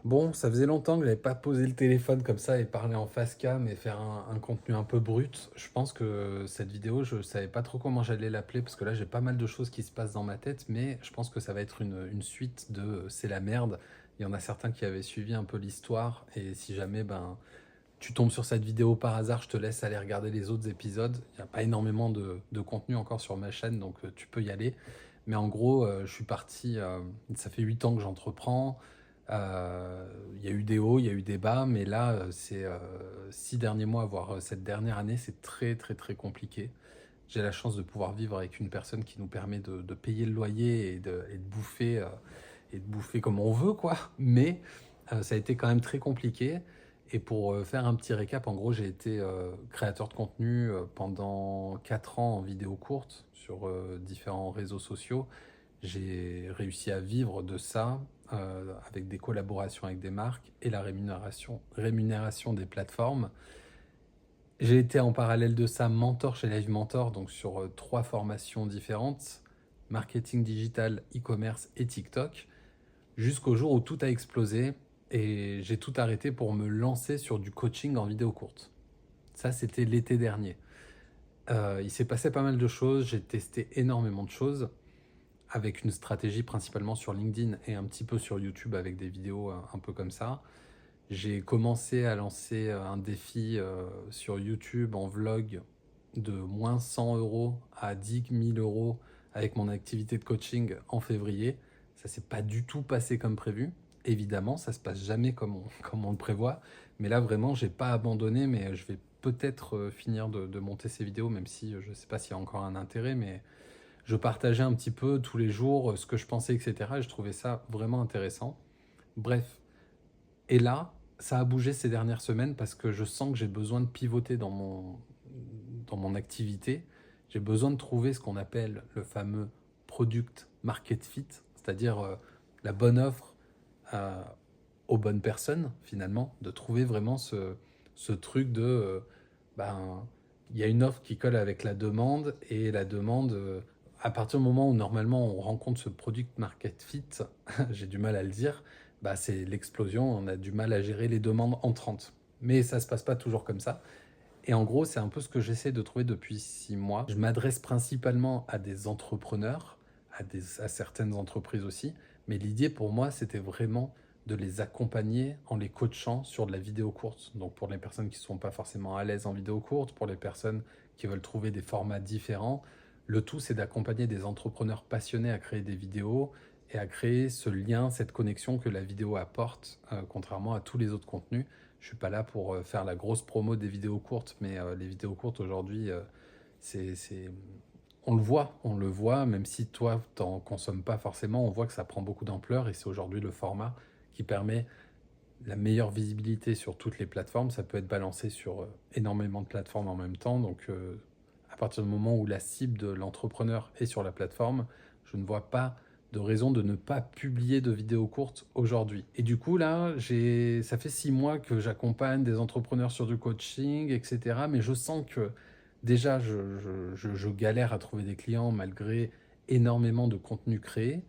Bon, ça faisait longtemps que j'avais pas posé le téléphone comme ça et parlé en face cam et faire un contenu un peu brut. Je pense que cette vidéo, je savais pas trop comment j'allais l'appeler parce que là, j'ai pas mal de choses qui se passent dans ma tête, mais je pense que ça va être une suite de C'est la merde. Il y en a certains qui avaient suivi un peu l'histoire et si jamais tu tombes sur cette vidéo par hasard, je te laisse aller regarder les autres épisodes. Il n'y a pas énormément de contenu encore sur ma chaîne, donc tu peux y aller. Mais en gros, je suis parti, ça fait 8 ans que j'entreprends. Il y a eu des hauts, il y a eu des bas, mais là, ces 6 derniers mois, voire cette dernière année, c'est très très très compliqué. J'ai la chance de pouvoir vivre avec une personne qui nous permet de payer le loyer et de bouffer comme on veut, quoi. Mais ça a été quand même très compliqué. Et pour faire un petit récap, en gros, j'ai été créateur de contenu pendant 4 ans en vidéo courte sur différents réseaux sociaux. J'ai réussi à vivre de ça avec des collaborations avec des marques et la rémunération des plateformes. J'ai été en parallèle de ça mentor chez Live Mentor, donc sur 3 formations différentes, marketing digital, e-commerce et TikTok, jusqu'au jour où tout a explosé et j'ai tout arrêté pour me lancer sur du coaching en vidéo courte. Ça, c'était l'été dernier. Il s'est passé pas mal de choses, j'ai testé énormément de choses avec une stratégie principalement sur LinkedIn et un petit peu sur YouTube avec des vidéos un peu comme ça. J'ai commencé à lancer un défi sur YouTube en vlog de moins 100 euros à 10 000 euros avec mon activité de coaching en février. Ça s'est pas du tout passé comme prévu. Évidemment, ça se passe jamais comme on le prévoit. Mais là, vraiment, j'ai pas abandonné, mais je vais peut-être finir de monter ces vidéos, même si je sais pas s'il y a encore un intérêt, mais je partageais un petit peu tous les jours ce que je pensais, etc. Et je trouvais ça vraiment intéressant. Bref, et là, ça a bougé ces dernières semaines parce que je sens que j'ai besoin de pivoter dans mon activité. J'ai besoin de trouver ce qu'on appelle le fameux product market fit, c'est-à-dire la bonne offre euh, aux bonnes personnes, finalement, de trouver vraiment ce truc de ben, il y a une offre qui colle avec la demande et la demande, à partir du moment où normalement on rencontre ce product market fit, j'ai du mal à le dire, bah, c'est l'explosion, on a du mal à gérer les demandes entrantes. Mais ça se passe pas toujours comme ça. Et en gros, c'est un peu ce que j'essaie de trouver depuis 6 mois. Je m'adresse principalement à des entrepreneurs, à certaines entreprises aussi, mais l'idée pour moi, c'était vraiment de les accompagner en les coachant sur de la vidéo courte. Donc pour les personnes qui ne sont pas forcément à l'aise en vidéo courte, pour les personnes qui veulent trouver des formats différents, le tout c'est d'accompagner des entrepreneurs passionnés à créer des vidéos et à créer ce lien, cette connexion que la vidéo apporte, contrairement à tous les autres contenus. Je suis pas là pour faire la grosse promo des vidéos courtes, mais les vidéos courtes aujourd'hui, c'est on le voit, même si toi, t'en consommes pas forcément, on voit que ça prend beaucoup d'ampleur et c'est aujourd'hui le format qui permet la meilleure visibilité sur toutes les plateformes. Ça peut être balancé sur énormément de plateformes en même temps. Donc, à partir du moment où la cible de l'entrepreneur est sur la plateforme, je ne vois pas de raison de ne pas publier de vidéos courtes aujourd'hui. Et du coup, là, ça fait 6 mois que j'accompagne des entrepreneurs sur du coaching, etc. Mais je sens que déjà, je galère à trouver des clients malgré énormément de contenu créé.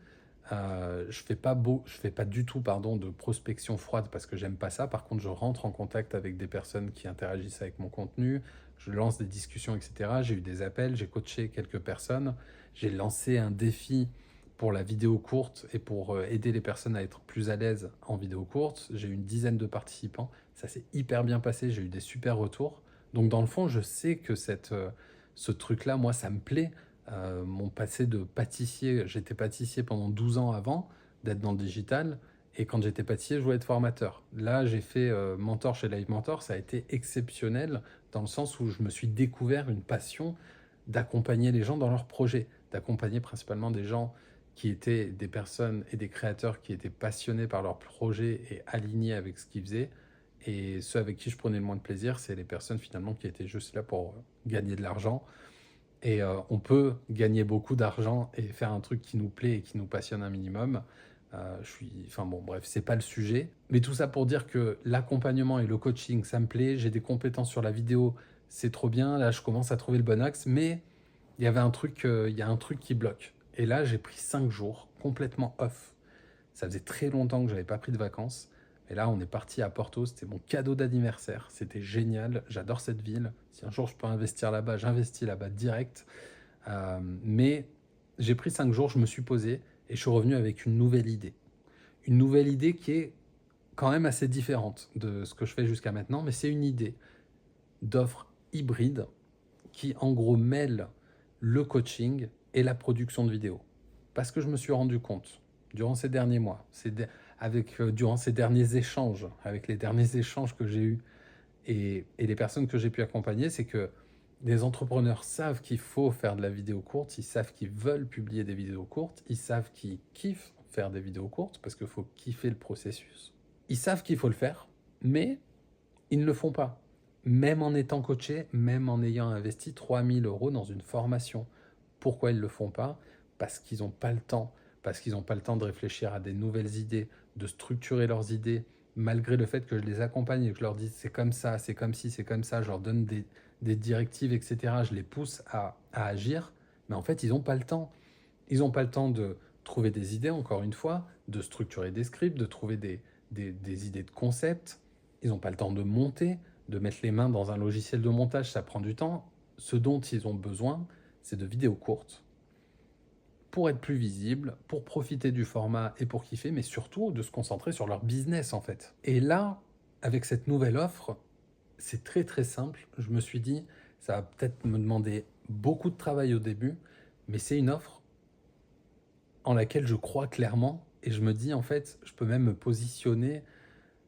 Je fais pas du tout, pardon, de prospection froide parce que j'aime pas ça. Par contre, je rentre en contact avec des personnes qui interagissent avec mon contenu. Je lance des discussions, etc. J'ai eu des appels, j'ai coaché quelques personnes. J'ai lancé un défi pour la vidéo courte et pour aider les personnes à être plus à l'aise en vidéo courte. J'ai eu une dizaine de participants. Ça s'est hyper bien passé. J'ai eu des super retours. Donc, dans le fond, je sais que ce truc-là, moi, ça me plaît. Mon passé de pâtissier, j'étais pâtissier pendant 12 ans avant d'être dans le digital. Et quand j'étais pâtissier, je voulais être formateur. Là, j'ai fait mentor chez Live Mentor. Ça a été exceptionnel dans le sens où je me suis découvert une passion d'accompagner les gens dans leurs projets, d'accompagner principalement des gens qui étaient des personnes et des créateurs qui étaient passionnés par leurs projets et alignés avec ce qu'ils faisaient. Et ceux avec qui je prenais le moins de plaisir, c'est les personnes finalement qui étaient juste là pour gagner de l'argent. Et on peut gagner beaucoup d'argent et faire un truc qui nous plaît et qui nous passionne un minimum. Enfin bon, bref, c'est pas le sujet. Mais tout ça pour dire que l'accompagnement et le coaching, ça me plaît. J'ai des compétences sur la vidéo, c'est trop bien. Là, je commence à trouver le bon axe. Mais il y a un truc qui bloque. Et là, j'ai pris 5 jours complètement off. Ça faisait très longtemps que j'avais pas pris de vacances. Et là, on est parti à Porto, c'était mon cadeau d'anniversaire. C'était génial, j'adore cette ville. Si un jour je peux investir là-bas, j'investis là-bas direct. Mais j'ai pris 5 jours, je me suis posé et je suis revenu avec une nouvelle idée. Une nouvelle idée qui est quand même assez différente de ce que je fais jusqu'à maintenant, mais c'est une idée d'offre hybride qui en gros mêle le coaching et la production de vidéos. Parce que je me suis rendu compte, durant ces derniers mois, durant ces derniers échanges, avec les derniers échanges que j'ai eus et les personnes que j'ai pu accompagner, c'est que les entrepreneurs savent qu'il faut faire de la vidéo courte, ils savent qu'ils veulent publier des vidéos courtes, ils savent qu'ils kiffent faire des vidéos courtes parce qu'il faut kiffer le processus. Ils savent qu'il faut le faire, mais ils ne le font pas. Même en étant coaché, même en ayant investi 3000 euros dans une formation. Pourquoi ils ne le font pas? Parce qu'ils n'ont pas le temps. Parce qu'ils n'ont pas le temps de réfléchir à des nouvelles idées, de structurer leurs idées, malgré le fait que je les accompagne et que je leur dise c'est comme ça, c'est comme ci, c'est comme ça, je leur donne des directives, etc. Je les pousse à agir, mais en fait, ils n'ont pas le temps. Ils n'ont pas le temps de trouver des idées, encore une fois, de structurer des scripts, de trouver des idées de concept. Ils n'ont pas le temps de monter, de mettre les mains dans un logiciel de montage, ça prend du temps. Ce dont ils ont besoin, c'est de vidéos courtes pour être plus visibles, pour profiter du format et pour kiffer, mais surtout de se concentrer sur leur business en fait. Et là, avec cette nouvelle offre, c'est très très simple. Je me suis dit, ça va peut-être me demander beaucoup de travail au début, mais c'est une offre en laquelle je crois clairement et je me dis en fait, je peux même me positionner,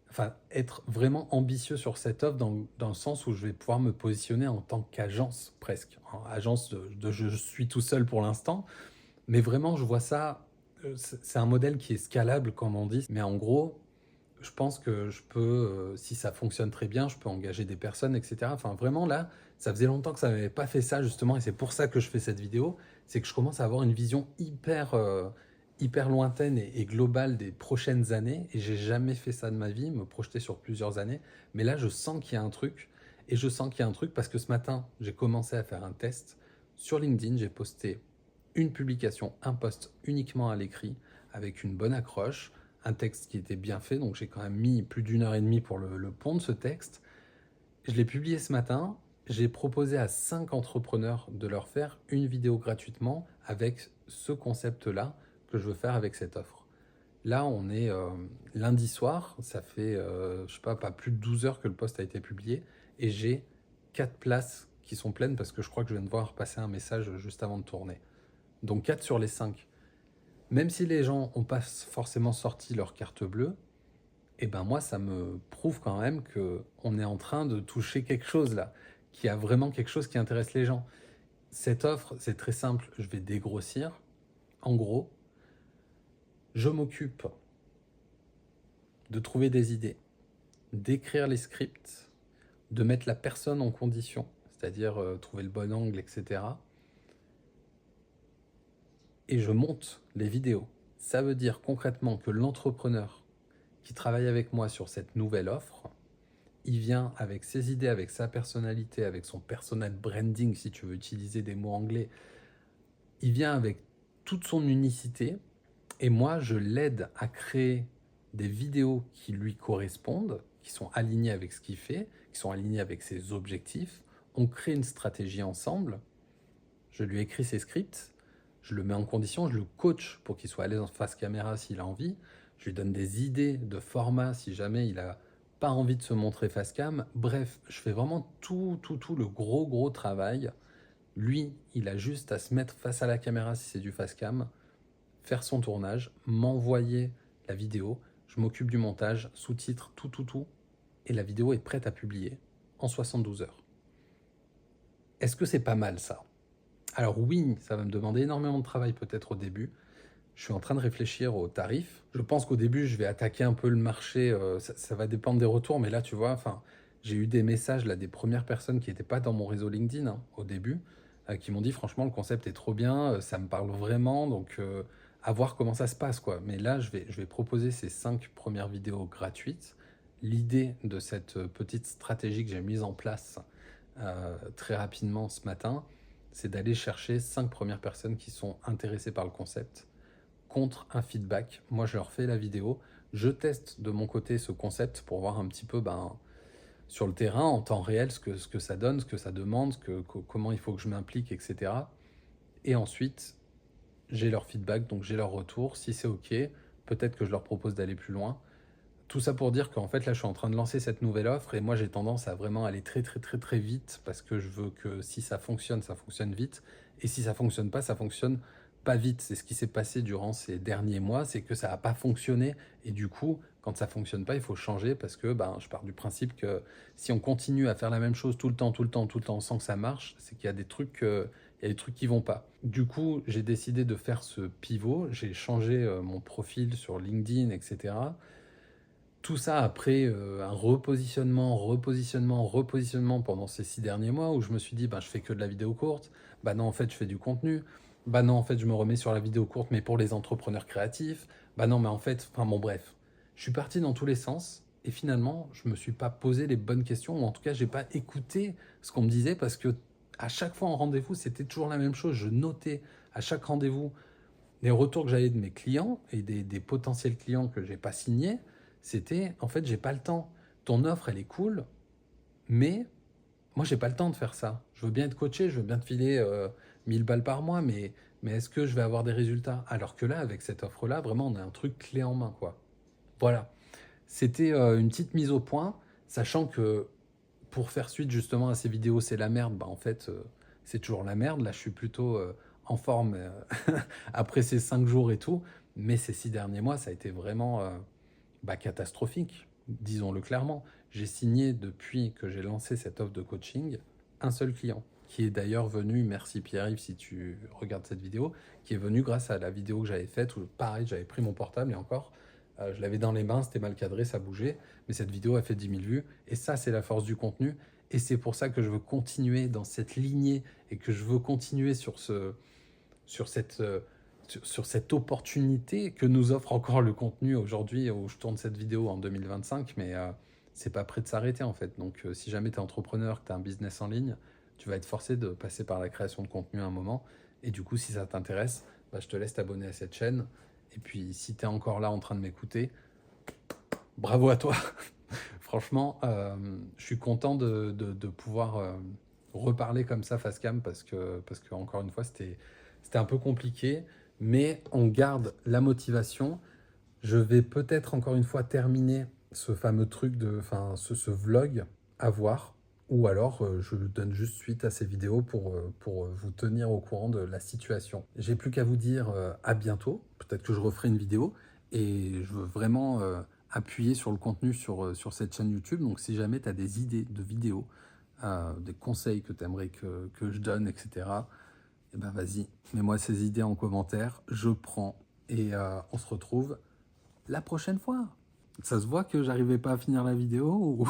enfin être vraiment ambitieux sur cette offre dans le sens où je vais pouvoir me positionner en tant qu'agence presque. En agence je suis tout seul pour l'instant, mais vraiment je vois ça, c'est un modèle qui est scalable comme on dit, mais en gros, je pense que je peux, si ça fonctionne très bien, je peux engager des personnes, etc. Enfin, vraiment, là, ça faisait longtemps que ça n'avait pas fait ça, justement, et c'est pour ça que je fais cette vidéo. C'est que je commence à avoir une vision hyper lointaine et globale des prochaines années, et j'ai jamais fait ça de ma vie, me projeter sur plusieurs années. Mais là, je sens qu'il y a un truc, et je sens qu'il y a un truc parce que ce matin, j'ai commencé à faire un test. Sur LinkedIn, j'ai posté une publication, un post uniquement à l'écrit, avec une bonne accroche, un texte qui était bien fait, donc j'ai quand même mis plus d'1 heure et demie pour le pondre ce texte. Je l'ai publié ce matin, j'ai proposé à 5 entrepreneurs de leur faire une vidéo gratuitement avec ce concept-là que je veux faire avec cette offre. Là, on est lundi soir, ça fait, je sais pas plus de 12 heures que le post a été publié, et j'ai 4 places qui sont pleines parce que je crois que je viens de voir passer un message juste avant de tourner. Donc 4 sur les 5. Même si les gens n'ont pas forcément sorti leur carte bleue, et ben moi, ça me prouve quand même qu'on est en train de toucher quelque chose là, qu'il y a vraiment quelque chose qui intéresse les gens. Cette offre, c'est très simple, je vais dégrossir. En gros, je m'occupe de trouver des idées, d'écrire les scripts, de mettre la personne en condition, c'est-à-dire trouver le bon angle, etc. Et je monte les vidéos. Ça veut dire concrètement que l'entrepreneur qui travaille avec moi sur cette nouvelle offre, il vient avec ses idées, avec sa personnalité, avec son personal branding, si tu veux utiliser des mots anglais. Il vient avec toute son unicité et moi, je l'aide à créer des vidéos qui lui correspondent, qui sont alignées avec ce qu'il fait, qui sont alignées avec ses objectifs. On crée une stratégie ensemble. Je lui écris ses scripts, je le mets en condition, je le coach pour qu'il soit à l'aise en face caméra s'il a envie. Je lui donne des idées de format si jamais il a pas envie de se montrer face cam. Bref, je fais vraiment tout le gros travail. Lui, il a juste à se mettre face à la caméra si c'est du face cam, faire son tournage, m'envoyer la vidéo. Je m'occupe du montage, sous-titres, tout. Et la vidéo est prête à publier en 72 heures. Est-ce que c'est pas mal ça? Alors oui, ça va me demander énormément de travail peut-être au début. Je suis en train de réfléchir aux tarifs. Je pense qu'au début, je vais attaquer un peu le marché. Ça va dépendre des retours, mais là, tu vois, j'ai eu des messages là, des premières personnes qui n'étaient pas dans mon réseau LinkedIn au début, qui m'ont dit franchement, le concept est trop bien, ça me parle vraiment, donc à voir comment ça se passe, quoi. Mais là, je vais proposer ces 5 premières vidéos gratuites. L'idée de cette petite stratégie que j'ai mise en place très rapidement ce matin, c'est d'aller chercher 5 premières personnes qui sont intéressées par le concept contre un feedback. Moi, je leur fais la vidéo, Je teste de mon côté ce concept pour voir un petit peu sur le terrain, en temps réel, ce que ça donne, ce que ça demande, comment il faut que je m'implique, etc. Et ensuite, j'ai leur feedback, donc j'ai leur retour. Si c'est OK, peut-être que je leur propose d'aller plus loin. Tout ça pour dire qu'en fait, là, je suis en train de lancer cette nouvelle offre et moi, j'ai tendance à vraiment aller très, très, très, très vite parce que je veux que si ça fonctionne vite. Et si ça fonctionne pas vite. C'est ce qui s'est passé durant ces derniers mois, c'est que ça n'a pas fonctionné. Et du coup, quand ça fonctionne pas, il faut changer parce que je pars du principe que si on continue à faire la même chose tout le temps, tout le temps, tout le temps sans que ça marche, c'est qu'il y a des trucs, qui vont pas. Du coup, j'ai décidé de faire ce pivot. J'ai changé mon profil sur LinkedIn, etc. Tout ça après un repositionnement pendant ces 6 derniers mois où je me suis dit, je fais que de la vidéo courte. Non, en fait, je fais du contenu. Non, en fait, je me remets sur la vidéo courte, mais pour les entrepreneurs créatifs. Non, mais en fait, enfin bon, bref. Je suis parti dans tous les sens et finalement, je me suis pas posé les bonnes questions ou en tout cas, j'ai pas écouté ce qu'on me disait parce que à chaque fois en rendez-vous, c'était toujours la même chose. Je notais à chaque rendez-vous les retours que j'avais de mes clients et des potentiels clients que j'ai pas signés. C'était, en fait, j'ai pas le temps. Ton offre, elle est cool, mais moi, j'ai pas le temps de faire ça. Je veux bien être coaché, je veux bien te filer 1000 balles par mois, mais est-ce que je vais avoir des résultats? Alors que là, avec cette offre-là, vraiment, on a un truc clé en main, quoi. Voilà. C'était une petite mise au point, sachant que pour faire suite justement à ces vidéos, c'est la merde. En fait, c'est toujours la merde. Là, je suis plutôt en forme après ces 5 jours et tout. Mais ces 6 derniers mois, ça a été vraiment catastrophique, disons-le clairement. J'ai signé depuis que j'ai lancé cette offre de coaching un seul client, qui est d'ailleurs venu, merci Pierre-Yves si tu regardes cette vidéo, qui est venu grâce à la vidéo que j'avais faite, où pareil, j'avais pris mon portable et encore, je l'avais dans les mains, c'était mal cadré, ça bougeait, mais cette vidéo a fait 10 000 vues, et ça c'est la force du contenu, et c'est pour ça que je veux continuer dans cette lignée, et que je veux continuer sur cette opportunité que nous offre encore le contenu aujourd'hui où je tourne cette vidéo en 2025, mais c'est pas prêt de s'arrêter en fait. Donc si jamais tu es entrepreneur, que tu as un business en ligne, tu vas être forcé de passer par la création de contenu à un moment. Et du coup, si ça t'intéresse, je te laisse t'abonner à cette chaîne. Et puis si tu es encore là en train de m'écouter, bravo à toi. Franchement, je suis content de pouvoir reparler comme ça face cam parce que encore une fois, c'était un peu compliqué, mais on garde la motivation. Je vais peut-être encore une fois terminer ce fameux truc enfin, ce vlog à voir, ou alors je donne juste suite à ces vidéos pour vous tenir au courant de la situation. J'ai plus qu'à vous dire à bientôt. Peut-être que je referai une vidéo et je veux vraiment appuyer sur le contenu sur cette chaîne YouTube. Donc si jamais tu as des idées de vidéos, des conseils que tu aimerais que je donne, etc., eh ben vas-y, mets-moi ces idées en commentaire, je prends et on se retrouve la prochaine fois. Ça se voit que j'arrivais pas à finir la vidéo ou...